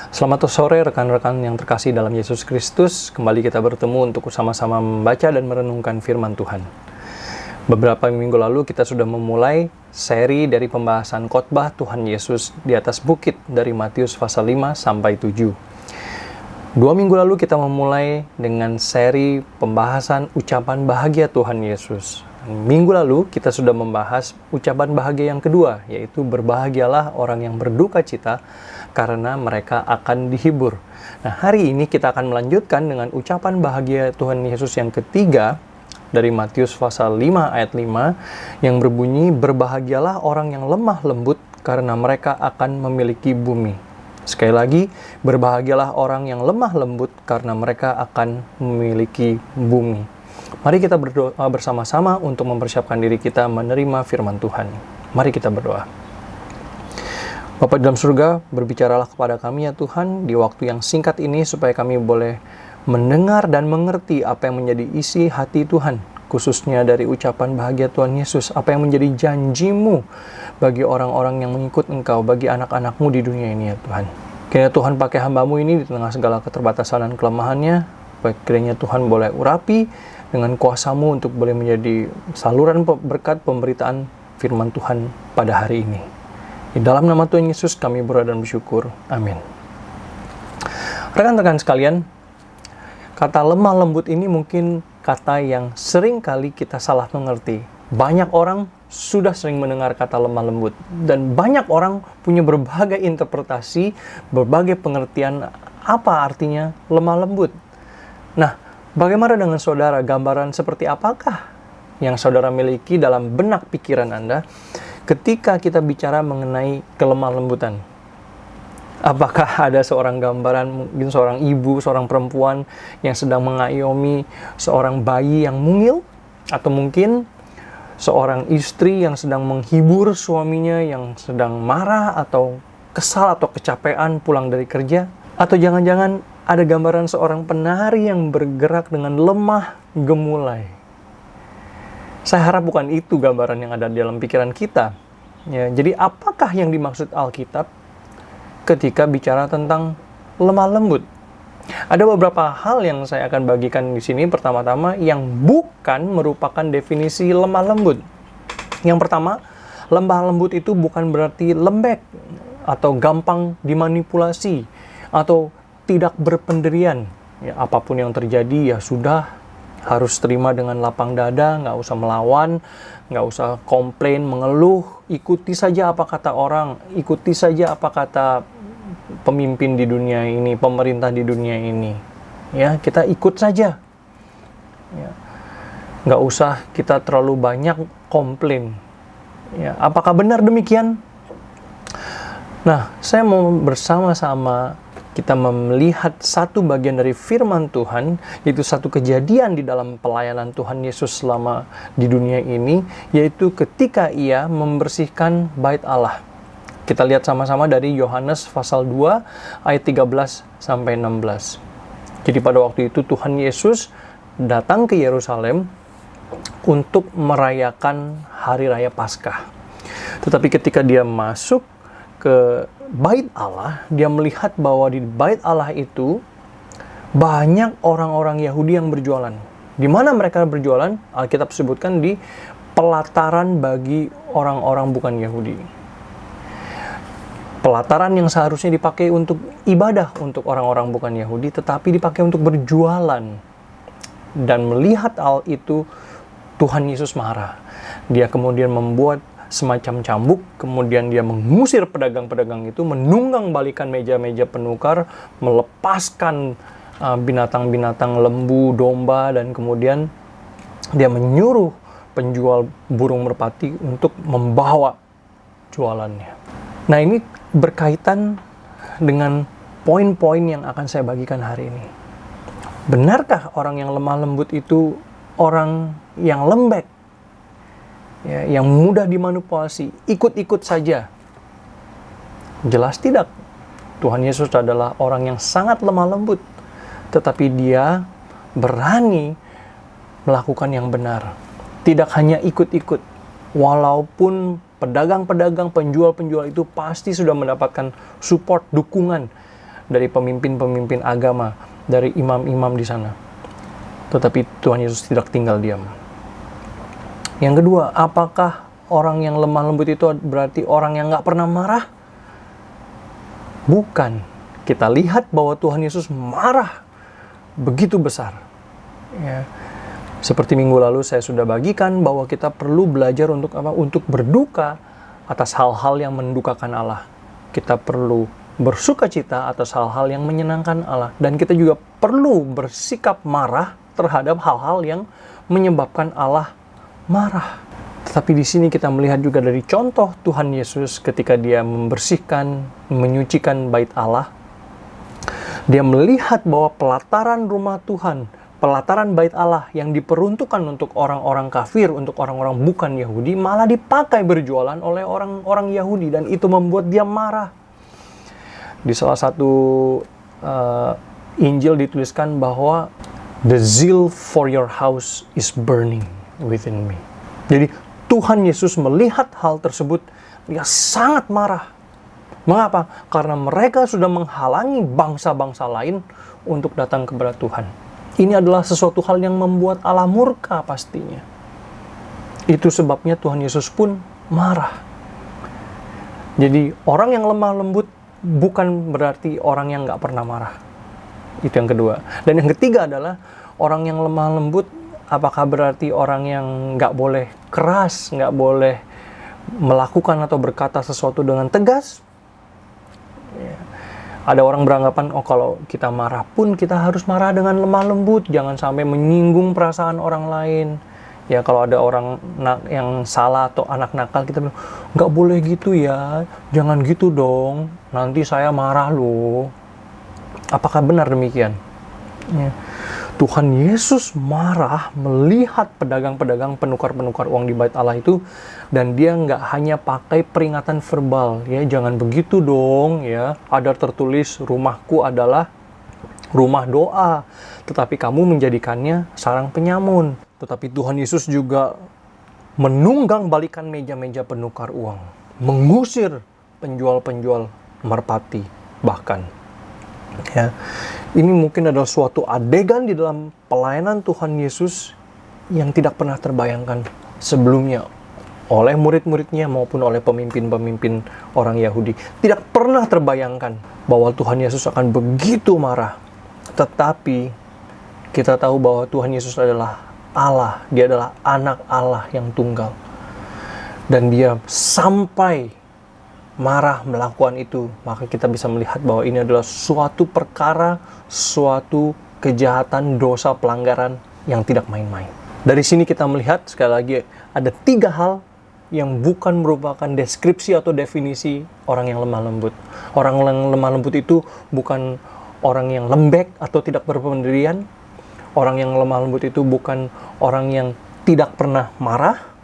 Selamat sore rekan-rekan yang terkasih dalam Yesus Kristus. Kembali kita bertemu untuk sama-sama membaca dan merenungkan firman Tuhan. Beberapa minggu lalu kita sudah memulai seri dari pembahasan khotbah Tuhan Yesus di atas bukit dari Matius pasal 5 sampai 7. 2 minggu lalu kita memulai dengan seri pembahasan ucapan bahagia Tuhan Yesus. Minggu lalu kita sudah membahas ucapan bahagia yang kedua, yaitu berbahagialah orang yang berduka cita karena mereka akan dihibur. Nah, hari ini kita akan melanjutkan dengan ucapan bahagia Tuhan Yesus yang ketiga dari Matius pasal 5 ayat 5 yang berbunyi, berbahagialah orang yang lemah lembut karena mereka akan memiliki bumi. Sekali lagi, berbahagialah orang yang lemah lembut karena mereka akan memiliki bumi. Mari kita berdoa bersama-sama untuk mempersiapkan diri kita menerima firman Tuhan. Mari kita berdoa. Bapa di dalam surga, berbicaralah kepada kami ya Tuhan di waktu yang singkat ini supaya kami boleh mendengar dan mengerti apa yang menjadi isi hati Tuhan, khususnya dari ucapan bahagia Tuhan Yesus, apa yang menjadi janji-Mu bagi orang-orang yang mengikut Engkau, bagi anak-anak-Mu di dunia ini ya Tuhan. Kiranya Tuhan pakai hamba-Mu ini di tengah segala keterbatasan dan kelemahannya, kiranya Tuhan boleh urapi dengan kuasa-Mu untuk boleh menjadi saluran berkat pemberitaan firman Tuhan pada hari ini. Di dalam nama Tuhan Yesus kami berdoa dan bersyukur. Amin. Rekan-rekan sekalian, kata lemah lembut ini mungkin kata yang sering kali kita salah mengerti. Banyak orang sudah sering mendengar kata lemah lembut, dan banyak orang punya berbagai interpretasi, berbagai pengertian apa artinya lemah lembut. Nah, bagaimana dengan saudara? Gambaran seperti apakah yang saudara miliki dalam benak pikiran Anda ketika kita bicara mengenai kelemah lembutan? Apakah ada seorang gambaran, mungkin seorang ibu, seorang perempuan yang sedang mengayomi seorang bayi yang mungil? Atau mungkin seorang istri yang sedang menghibur suaminya yang sedang marah atau kesal atau kecapean pulang dari kerja? Atau jangan-jangan ada gambaran seorang penari yang bergerak dengan lemah gemulai? Saya harap bukan itu gambaran yang ada di dalam pikiran kita. Ya, jadi apakah yang dimaksud Alkitab ketika bicara tentang lemah lembut? Ada beberapa hal yang saya akan bagikan di sini. Pertama-tama, yang bukan merupakan definisi lemah lembut. Yang pertama, lemah lembut itu bukan berarti lembek atau gampang dimanipulasi atau tidak berpendirian. Ya, apapun yang terjadi ya sudah, harus terima dengan lapang dada, nggak usah melawan, nggak usah komplain, mengeluh, ikuti saja apa kata orang, ikuti saja apa kata pemimpin di dunia ini, pemerintah di dunia ini. Ya, kita ikut saja. Ya, nggak usah kita terlalu banyak komplain. Ya, apakah benar demikian? Nah, saya mau bersama-sama kita melihat satu bagian dari firman Tuhan, yaitu satu kejadian di dalam pelayanan Tuhan Yesus selama di dunia ini, yaitu ketika Ia membersihkan bait Allah. Kita lihat sama-sama dari Yohanes pasal 2 ayat 13 sampai 16. Jadi pada waktu itu Tuhan Yesus datang ke Yerusalem untuk merayakan hari raya Paskah. Tetapi ketika Dia masuk ke bait Allah, Dia melihat bahwa di bait Allah itu banyak orang-orang Yahudi yang berjualan. Di mana mereka berjualan? Alkitab sebutkan di pelataran bagi orang-orang bukan Yahudi. Pelataran yang seharusnya dipakai untuk ibadah untuk orang-orang bukan Yahudi, tetapi dipakai untuk berjualan. Dan melihat hal itu, Tuhan Yesus marah. Dia kemudian membuat semacam cambuk, kemudian Dia mengusir pedagang-pedagang itu, menunggang balikan meja-meja penukar, melepaskan binatang-binatang lembu, domba, dan kemudian Dia menyuruh penjual burung merpati untuk membawa jualannya. Nah, ini berkaitan dengan poin-poin yang akan saya bagikan hari ini. Benarkah orang yang lemah lembut itu orang yang lembek? Ya, yang mudah dimanipulasi, ikut-ikut saja? Jelas tidak. Tuhan Yesus adalah orang yang sangat lemah lembut, tetapi Dia berani melakukan yang benar. Tidak hanya ikut-ikut, walaupun pedagang-pedagang, penjual-penjual itu pasti sudah mendapatkan support, dukungan dari pemimpin-pemimpin agama, dari imam-imam di sana. Tetapi Tuhan Yesus tidak tinggal diam. Yang kedua, apakah orang yang lemah lembut itu berarti orang yang nggak pernah marah? Bukan. Kita lihat bahwa Tuhan Yesus marah begitu besar. Ya. Seperti minggu lalu saya sudah bagikan bahwa kita perlu belajar untuk apa? Untuk berduka atas hal-hal yang mendukakan Allah. Kita perlu bersuka cita atas hal-hal yang menyenangkan Allah. Dan kita juga perlu bersikap marah terhadap hal-hal yang menyebabkan Allah marah. Tetapi di sini kita melihat juga dari contoh Tuhan Yesus ketika dia membersihkan, menyucikan bait Allah. Dia melihat bahwa pelataran rumah Tuhan, pelataran bait Allah yang diperuntukkan untuk orang-orang kafir, untuk orang-orang bukan Yahudi, malah dipakai berjualan oleh orang-orang Yahudi. Dan itu membuat dia marah. Di salah satu Injil dituliskan bahwa the zeal for your house is burning within me. Jadi Tuhan Yesus melihat hal tersebut, dia sangat marah. Mengapa? Karena mereka sudah menghalangi bangsa-bangsa lain untuk datang kepada Tuhan. Ini adalah sesuatu hal yang membuat Allah murka pastinya. Itu sebabnya Tuhan Yesus pun marah. Jadi orang yang lemah lembut bukan berarti orang yang nggak pernah marah. Itu yang kedua. Dan yang ketiga adalah orang yang lemah lembut, apakah berarti orang yang nggak boleh keras, nggak boleh melakukan atau berkata sesuatu dengan tegas? Ya. Ada orang beranggapan, oh kalau kita marah pun kita harus marah dengan lemah lembut, jangan sampai menyinggung perasaan orang lain. Ya kalau ada orang yang salah atau anak nakal, kita bilang, nggak boleh gitu ya, jangan gitu dong, nanti saya marah loh. Apakah benar demikian? Ya. Tuhan Yesus marah melihat pedagang-pedagang penukar-penukar uang di bait Allah itu, dan dia nggak hanya pakai peringatan verbal, ya jangan begitu dong, ya ada tertulis rumahku adalah rumah doa, tetapi kamu menjadikannya sarang penyamun. Tetapi Tuhan Yesus juga menunggang balikan meja-meja penukar uang, mengusir penjual-penjual merpati bahkan. Ya, ini mungkin adalah suatu adegan di dalam pelayanan Tuhan Yesus yang tidak pernah terbayangkan sebelumnya oleh murid-muridnya maupun oleh pemimpin-pemimpin orang Yahudi. Tidak pernah terbayangkan bahwa Tuhan Yesus akan begitu marah. Tetapi kita tahu bahwa Tuhan Yesus adalah Allah, dia adalah anak Allah yang tunggal. Dan dia sampai marah melakukan itu, maka kita bisa melihat bahwa ini adalah suatu perkara, suatu kejahatan, dosa, pelanggaran yang tidak main-main. Dari sini kita melihat, sekali lagi, ada 3 hal yang bukan merupakan deskripsi atau definisi orang yang lemah lembut. Orang yang lemah lembut itu bukan orang yang lembek atau tidak berpendirian. Orang yang lemah lembut itu bukan orang yang tidak pernah marah.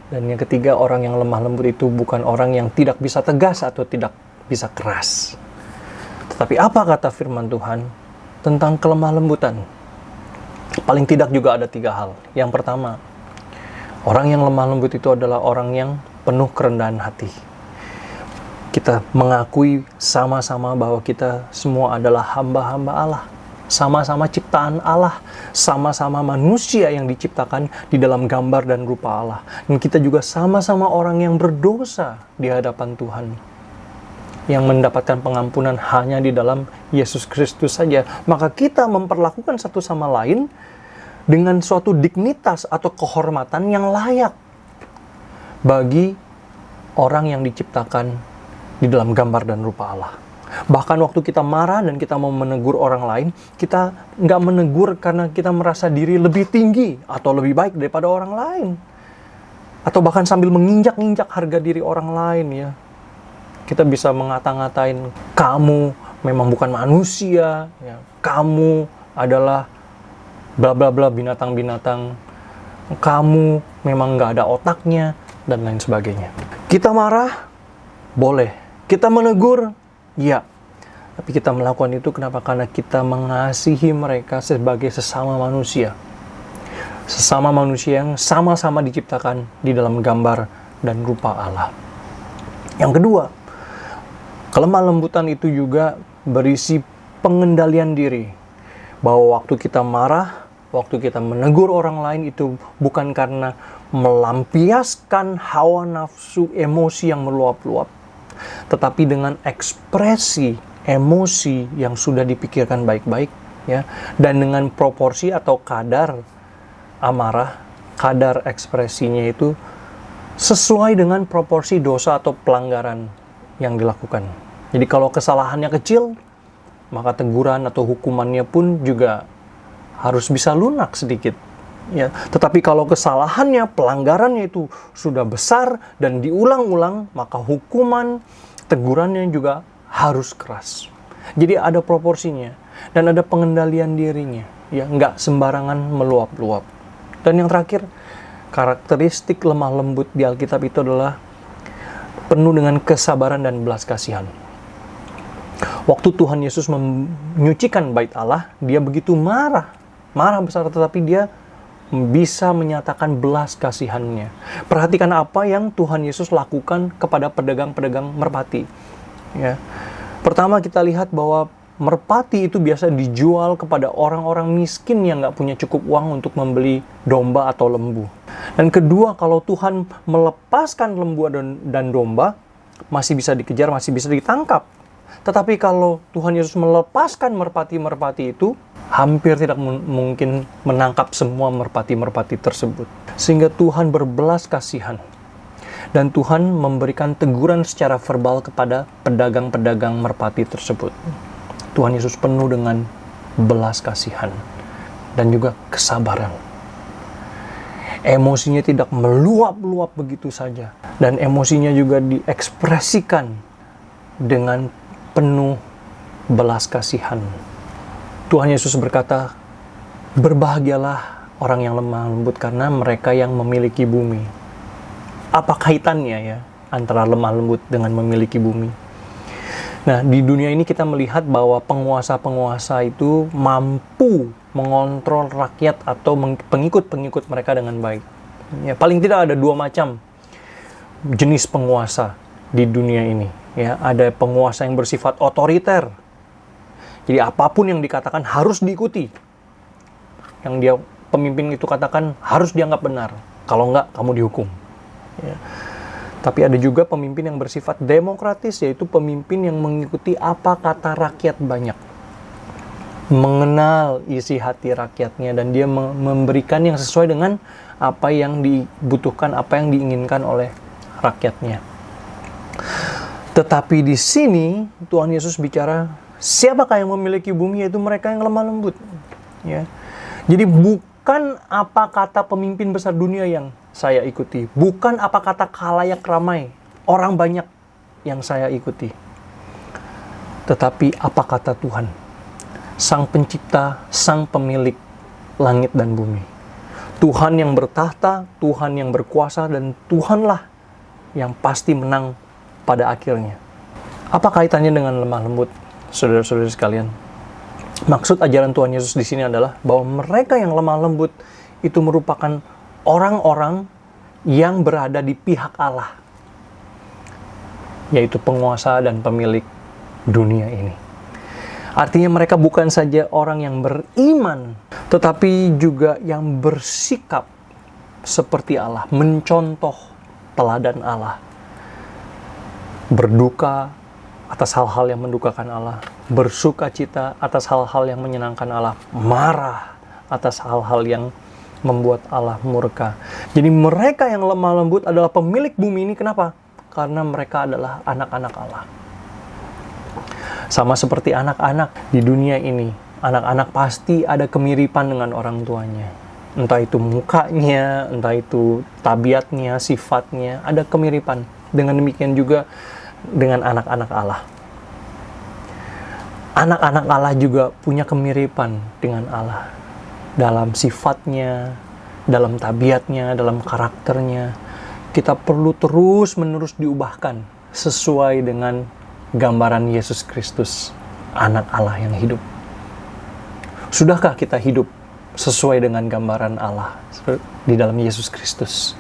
Dan yang ketiga, orang yang lemah lembut itu bukan orang yang tidak bisa tegas atau tidak bisa keras. Tetapi apa kata firman Tuhan tentang kelemah lembutan? Paling tidak juga ada 3 hal. Yang pertama, orang yang lemah lembut itu adalah orang yang penuh kerendahan hati. Kita mengakui sama-sama bahwa kita semua adalah hamba-hamba Allah. Sama-sama ciptaan Allah, sama-sama manusia yang diciptakan di dalam gambar dan rupa Allah. Dan kita juga sama-sama orang yang berdosa di hadapan Tuhan, yang mendapatkan pengampunan hanya di dalam Yesus Kristus saja. Maka kita memperlakukan satu sama lain dengan suatu dignitas atau kehormatan yang layak bagi orang yang diciptakan di dalam gambar dan rupa Allah. Bahkan waktu kita marah dan kita mau menegur orang lain, kita nggak menegur karena kita merasa diri lebih tinggi atau lebih baik daripada orang lain. Atau bahkan sambil menginjak-injak harga diri orang lain, ya. Kita bisa ngata-ngatain, kamu memang bukan manusia, ya. Kamu adalah bla bla bla binatang-binatang, kamu memang nggak ada otaknya, dan lain sebagainya. Kita marah, boleh. Kita menegur, ya, tapi kita melakukan itu kenapa? Karena kita mengasihi mereka sebagai sesama manusia. Sesama manusia yang sama-sama diciptakan di dalam gambar dan rupa Allah. Yang kedua, kelemah lembutan itu juga berisi pengendalian diri. Bahwa waktu kita marah, waktu kita menegur orang lain itu bukan karena melampiaskan hawa nafsu emosi yang meluap-luap, tetapi dengan ekspresi emosi yang sudah dipikirkan baik-baik, ya, dan dengan proporsi atau kadar amarah, kadar ekspresinya itu sesuai dengan proporsi dosa atau pelanggaran yang dilakukan. Jadi kalau kesalahannya kecil, maka teguran atau hukumannya pun juga harus bisa lunak sedikit. Ya, tetapi kalau kesalahannya, pelanggarannya itu sudah besar dan diulang-ulang, maka hukuman, tegurannya juga harus keras. Jadi ada proporsinya dan ada pengendalian dirinya. Ya, nggak sembarangan meluap-luap. Dan yang terakhir, karakteristik lemah lembut di Alkitab itu adalah penuh dengan kesabaran dan belas kasihan. Waktu Tuhan Yesus menyucikan bait Allah, dia begitu marah besar, tetapi dia bisa menyatakan belas kasihannya. Perhatikan apa yang Tuhan Yesus lakukan kepada pedagang-pedagang merpati. Ya. Pertama kita lihat bahwa merpati itu biasa dijual kepada orang-orang miskin yang nggak punya cukup uang untuk membeli domba atau lembu. Dan kedua, kalau Tuhan melepaskan lembu dan domba, masih bisa dikejar, masih bisa ditangkap. Tetapi kalau Tuhan Yesus melepaskan merpati-merpati itu, hampir tidak mungkin menangkap semua merpati-merpati tersebut. Sehingga Tuhan berbelas kasihan. Dan Tuhan memberikan teguran secara verbal kepada pedagang-pedagang merpati tersebut. Tuhan Yesus penuh dengan belas kasihan dan juga kesabaran. Emosinya tidak meluap-luap begitu saja. Dan emosinya juga diekspresikan dengan penuh belas kasihan. Tuhan Yesus berkata, berbahagialah orang yang lemah lembut karena mereka yang memiliki bumi. Apa kaitannya ya antara lemah lembut dengan memiliki bumi? Nah, di dunia ini kita melihat bahwa penguasa-penguasa itu mampu mengontrol rakyat atau pengikut-pengikut mereka dengan baik. Ya, paling tidak ada dua macam jenis penguasa di dunia ini. Ya, ada penguasa yang bersifat otoriter. Jadi apapun yang dikatakan harus diikuti. Yang dia pemimpin itu katakan harus dianggap benar. Kalau enggak, kamu dihukum. Ya. Tapi ada juga pemimpin yang bersifat demokratis, yaitu pemimpin yang mengikuti apa kata rakyat banyak. Mengenal isi hati rakyatnya dan dia memberikan yang sesuai dengan apa yang dibutuhkan, apa yang diinginkan oleh rakyatnya. Tetapi di sini Tuhan Yesus bicara, siapakah yang memiliki bumi? Yaitu mereka yang lemah lembut. Ya. Jadi bukan apa kata pemimpin besar dunia yang saya ikuti. Bukan apa kata khalayak ramai, orang banyak yang saya ikuti. Tetapi apa kata Tuhan, Sang Pencipta, Sang Pemilik langit dan bumi. Tuhan yang bertahta, Tuhan yang berkuasa, dan Tuhanlah yang pasti menang pada akhirnya. Apa kaitannya dengan lemah lembut, saudara-saudari sekalian? Maksud ajaran Tuhan Yesus di sini adalah bahwa mereka yang lemah lembut itu merupakan orang-orang yang berada di pihak Allah, yaitu penguasa dan pemilik dunia ini. Artinya mereka bukan saja orang yang beriman, tetapi juga yang bersikap seperti Allah, mencontoh teladan Allah. Berduka atas hal-hal yang mendukakan Allah, bersuka cita atas hal-hal yang menyenangkan Allah, marah atas hal-hal yang membuat Allah murka. Jadi mereka yang lemah lembut adalah pemilik bumi ini. Kenapa? Karena mereka adalah anak-anak Allah. Sama seperti anak-anak di dunia ini, anak-anak pasti ada kemiripan dengan orang tuanya. Entah itu mukanya, entah itu tabiatnya, sifatnya, ada kemiripan. Dengan demikian juga dengan anak-anak Allah. Anak-anak Allah juga punya kemiripan dengan Allah. Dalam sifatnya, dalam tabiatnya, dalam karakternya. Kita perlu terus-menerus diubahkan sesuai dengan gambaran Yesus Kristus, anak Allah yang hidup. Sudahkah kita hidup sesuai dengan gambaran Allah di dalam Yesus Kristus?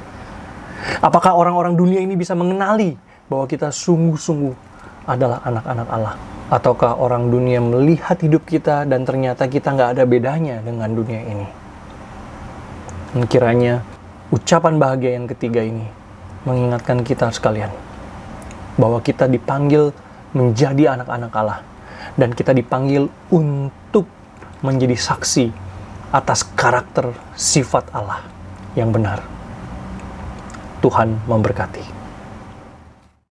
Apakah orang-orang dunia ini bisa mengenali bahwa kita sungguh-sungguh adalah anak-anak Allah? Ataukah orang dunia melihat hidup kita dan ternyata kita nggak ada bedanya dengan dunia ini? Dan kiranya ucapan bahagia yang ketiga ini mengingatkan kita sekalian bahwa kita dipanggil menjadi anak-anak Allah, dan kita dipanggil untuk menjadi saksi atas karakter sifat Allah yang benar. Tuhan memberkati.